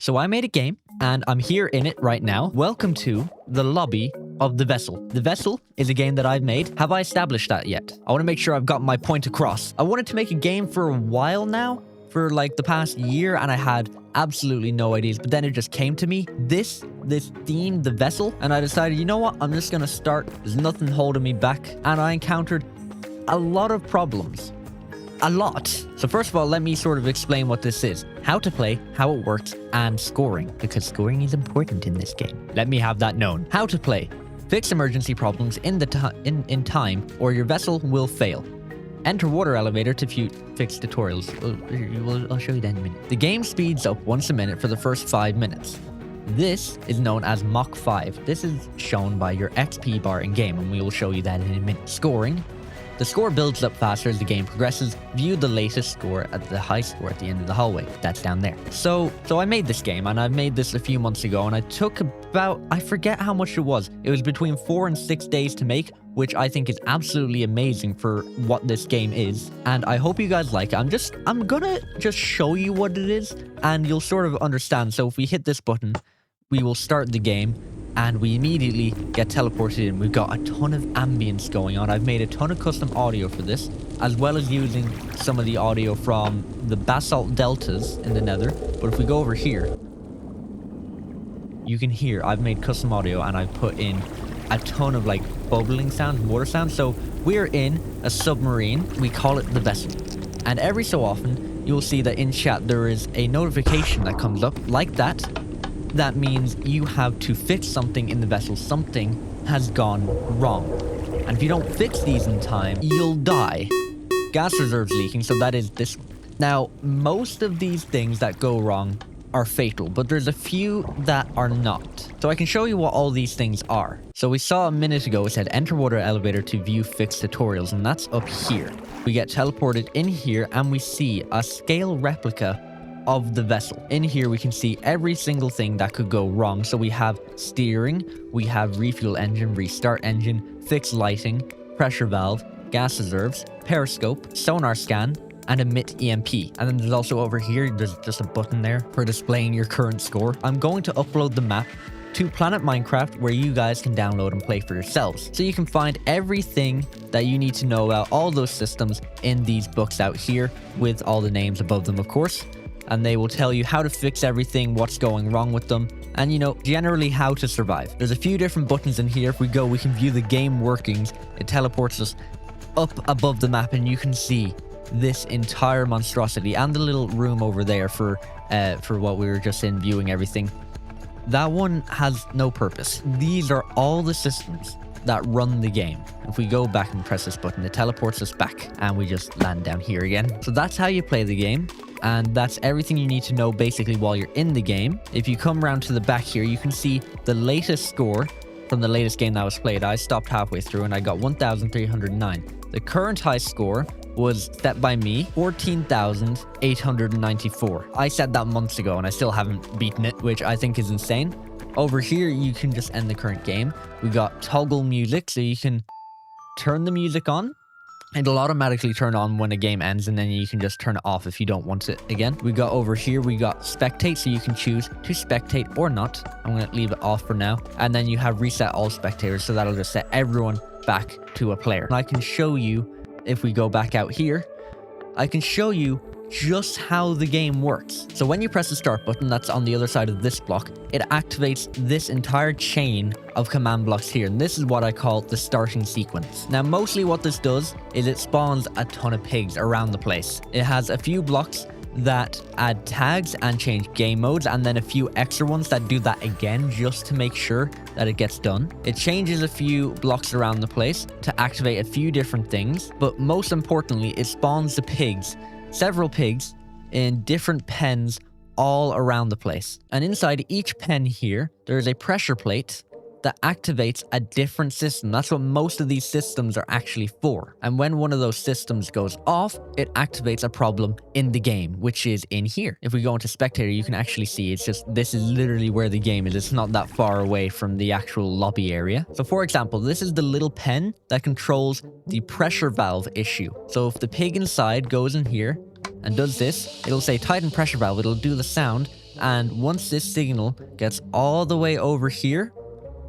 So I made a game, and I'm here in it right now. Welcome to the lobby of The Vessel. The Vessel is a game that I've made. Have I established that yet? I want to make sure I've got my point across. I wanted to make a game for a while now, for like the past year, and I had absolutely no ideas, but then it just came to me. This theme, The Vessel, and I decided, you know what? I'm just going to start. There's nothing holding me back, and I encountered a lot of problems. A lot. So first of all, let me sort of explain what this is. How to play, how it works, and scoring. Because scoring is important in this game. Let me have that known. How to play. Fix emergency problems in time, or your vessel will fail. Enter water elevator to fix tutorials. I'll show you that in a minute. The game speeds up once a minute for the first 5 minutes. This is known as Mach 5. This is shown by your XP bar in game, and we will show you that in a minute. Scoring. The score builds up faster as the game progresses. View the latest score at the high score at the end of the hallway. That's down there. So I made this game, and I made this a few months ago, and I took about, I forget how much it was. It was between 4 and 6 days to make, which I think is absolutely amazing for what this game is. And I hope you guys like it. I'm gonna just show you what it is, and you'll sort of understand. So if we hit this button, we will start the game. And we immediately get teleported in. We've got a ton of ambience going on. I've made a ton of custom audio for this, as well as using some of the audio from the basalt deltas in the nether. But if we go over here, you can hear I've made custom audio, and I've put in a ton of like bubbling sounds, water sounds. So we're in a submarine. We call it the Vessel. And every so often, you'll see that in chat there is a notification that comes up like that. That means you have to fix something in the vessel. Something has gone wrong. And if you don't fix these in time, you'll die. Gas reserves leaking, so that is this one. Now, most of these things that go wrong are fatal, but there's a few that are not. So I can show you what all these things are. So we saw a minute ago, it said enter water elevator to view fixed tutorials, and that's up here. We get teleported in here, and we see a scale replica of the vessel. In here we can see every single thing that could go wrong. So we have steering, we have refuel engine, restart engine, fixed lighting, pressure valve, gas reserves, periscope, sonar scan, and emit EMP. And then there's also over here, there's just a button there for displaying your current score. I'm going to upload the map to Planet Minecraft, where you guys can download and play for yourselves. So you can find everything that you need to know about all those systems in these books out here, with all the names above them, of course. And they will tell you how to fix everything, what's going wrong with them, and, you know, generally how to survive. There's a few different buttons in here. If we go, we can view the game workings. It teleports us up above the map, and you can see this entire monstrosity and the little room over there for what we were just in, viewing everything. That one has no purpose. These are all the systems that run the game. If we go back and press this button, it teleports us back, and we just land down here again. So that's how you play the game. And that's everything you need to know basically while you're in the game. If you come around to the back here, you can see the latest score from the latest game that was played. I stopped halfway through and I got 1,309. The current high score was set by me, 14,894. I said that months ago and I still haven't beaten it, which I think is insane. Over here, you can just end the current game. We got toggle music, so you can turn the music on. It'll automatically turn on when a game ends, and then you can just turn it off if you don't want it again. We got over here, we got spectate, so you can choose to spectate or not. I'm going to leave it off for now. And then you have reset all spectators, so that'll just set everyone back to a player. And I can show you, if we go back out here, I can show you just how the game works. So when you press the start button, that's on the other side of this block, it activates this entire chain of command blocks here, and this is what I call the starting sequence. Now mostly what this does is it spawns a ton of pigs around the place. It has a few blocks that add tags and change game modes, and then a few extra ones that do that again just to make sure that it gets done. It changes a few blocks around the place to activate a few different things, but most importantly, it spawns the pigs, several pigs in different pens all around the place. And inside each pen here, there is a pressure plate that activates a different system. That's what most of these systems are actually for. And when one of those systems goes off, it activates a problem in the game, which is in here. If we go into spectator, you can actually see this is literally where the game is. It's not that far away from the actual lobby area. So for example, this is the little pen that controls the pressure valve issue. So if the pig inside goes in here and does this, it'll say tighten pressure valve. It'll do the sound And once this signal gets all the way over here,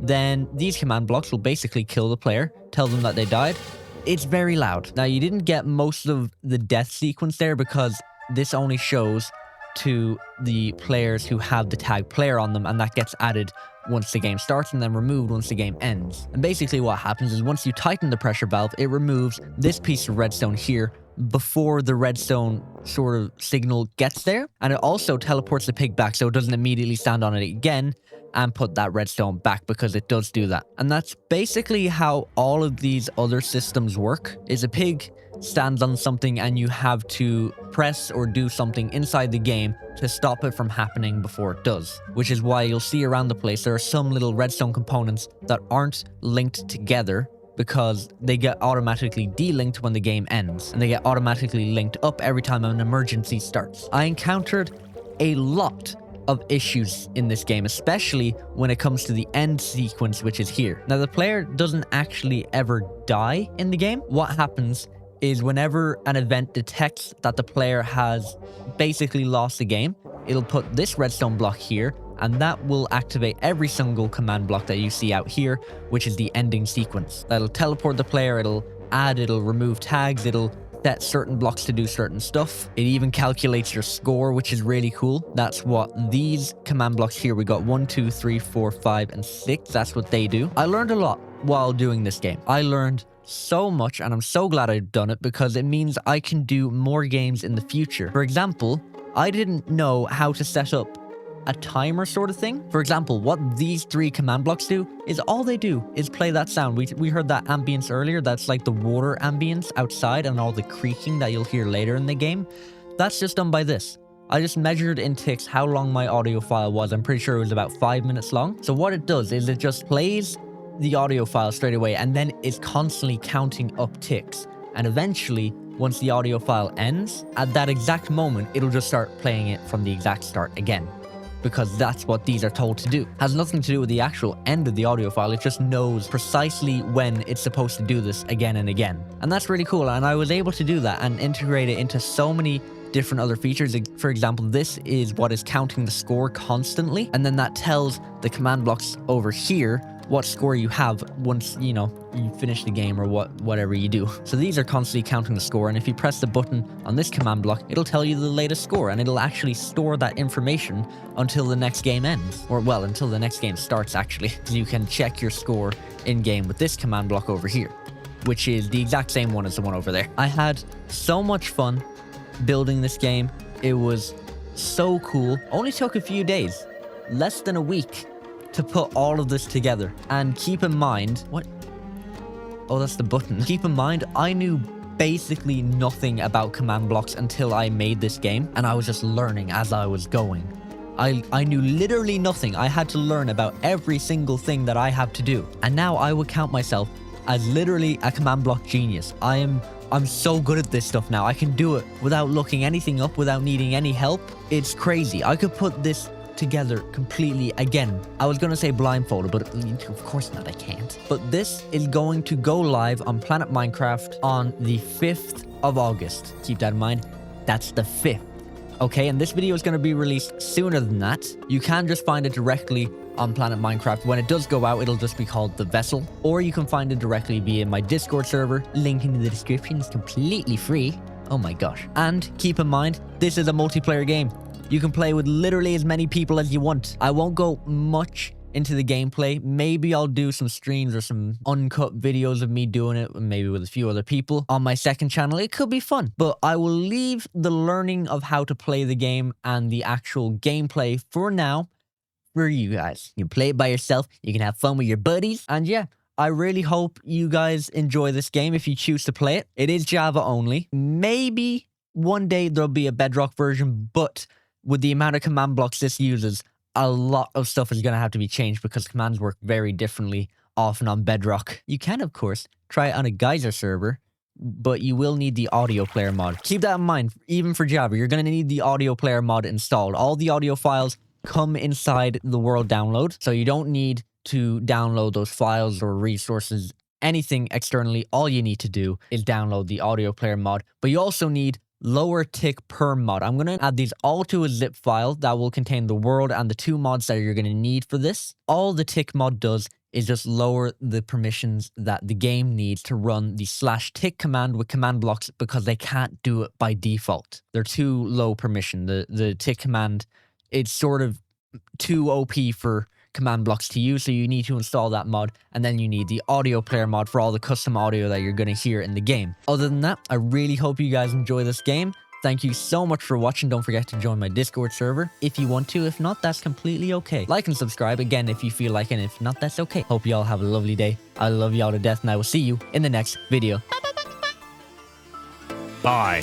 then these command blocks will basically kill the player, tell them that they died. It's very loud. Now, you didn't get most of the death sequence there because this only shows to the players who have the tag player on them, and that gets added once the game starts and then removed once the game ends. And basically what happens is once you tighten the pressure valve, it removes this piece of redstone here before the redstone sort of signal gets there. And it also teleports the pig back so it doesn't immediately stand on it again and put that redstone back, because it does do that. And that's basically how all of these other systems work, is a pig stands on something and you have to press or do something inside the game to stop it from happening before it does. Which is why you'll see around the place there are some little redstone components that aren't linked together, because they get automatically delinked when the game ends, and they get automatically linked up every time an emergency starts. I encountered a lot of issues in this game, especially when it comes to the end sequence, which is here. Now, the player doesn't actually ever die in the game. What happens is whenever an event detects that the player has basically lost the game, it'll put this redstone block here, and that will activate every single command block that you see out here, which is the ending sequence. That'll teleport the player, it'll remove tags, it'll set certain blocks to do certain stuff. It even calculates your score, which is really cool. That's what these command blocks here, we got 1, 2, 3, 4, 5, and 6. That's what they do. I learned a lot while doing this game. I learned so much, and I'm so glad I've done it, because it means I can do more games in the future. For example, I didn't know how to set up a timer sort of thing. For example, what these 3 command blocks do is all they do is play that sound. We heard that ambience earlier. That's like the water ambience outside and all the creaking that you'll hear later in the game. That's just done by this. I just measured in ticks how long my audio file was. I'm pretty sure it was about 5 minutes long. So what it does is it just plays the audio file straight away, and then it's constantly counting up ticks. And eventually, once the audio file ends, at that exact moment, it'll just start playing it from the exact start again, because that's what these are told to do. Has nothing to do with the actual end of the audio file. It just knows precisely when it's supposed to do this again and again. And that's really cool. And I was able to do that and integrate it into so many different other features. For example, this is what is counting the score constantly. And then that tells the command blocks over here what score you have once, you finish the game or whatever you do. So these are constantly counting the score, and if you press the button on this command block, it'll tell you the latest score, and it'll actually store that information until the next game ends. Or, well, until the next game starts, actually. So you can check your score in-game with this command block over here, which is the exact same one as the one over there. I had so much fun building this game. It was so cool. Only took a few days, less than a week, to put all of this together. And keep in mind, what? Oh, that's the button. Keep in mind, I knew basically nothing about command blocks until I made this game, and I was just learning as I was going. I knew literally nothing. I had to learn about every single thing that I have to do. And now I would count myself as literally a command block genius. I'm so good at this stuff now. I can do it without looking anything up, without needing any help. It's crazy. I could put this together completely again. I was gonna say blindfolded, but of course not, I can't. But this is going to go live on Planet Minecraft on the 5th of August. Keep that in mind. That's the 5th. Okay, and this video is going to be released sooner than that. You can just find it directly on Planet Minecraft. When it does go out, it'll just be called The Vessel. Or you can find it directly via my Discord server. Link in the description. Is completely free. Oh my gosh. And keep in mind, this is a multiplayer game. You can play with literally as many people as you want. I won't go much into the gameplay. Maybe I'll do some streams or some uncut videos of me doing it, maybe with a few other people on my second channel. It could be fun, but I will leave the learning of how to play the game and the actual gameplay for now for you guys. You can play it by yourself. You can have fun with your buddies. And yeah, I really hope you guys enjoy this game if you choose to play it. It is Java only. Maybe one day there'll be a Bedrock version, but with the amount of command blocks this uses, a lot of stuff is going to have to be changed because commands work very differently, often on Bedrock. You can, of course, try it on a Geyser server, but you will need the audio player mod. Keep that in mind, even for Java, you're going to need the audio player mod installed. All the audio files come inside the world download, so you don't need to download those files or resources, anything externally. All you need to do is download the audio player mod, but you also need lower tick per mod. I'm going to add these all to a zip file that will contain the world and the 2 mods that you're going to need for this. All the tick mod does is just lower the permissions that the game needs to run the /tick command with command blocks because they can't do it by default. They're too low permission. The tick command, it's sort of too OP for command blocks to use, so you need to install that mod, and then you need the audio player mod for all the custom audio that you're going to hear in the game. Other than that, I really hope you guys enjoy this game. Thank you so much for watching. Don't forget to join my Discord server if you want to. If not, that's completely okay. Like and subscribe again if you feel like it, and if not, that's okay. Hope y'all have a lovely day. I love y'all to death, and I will see you in the next video. Bye.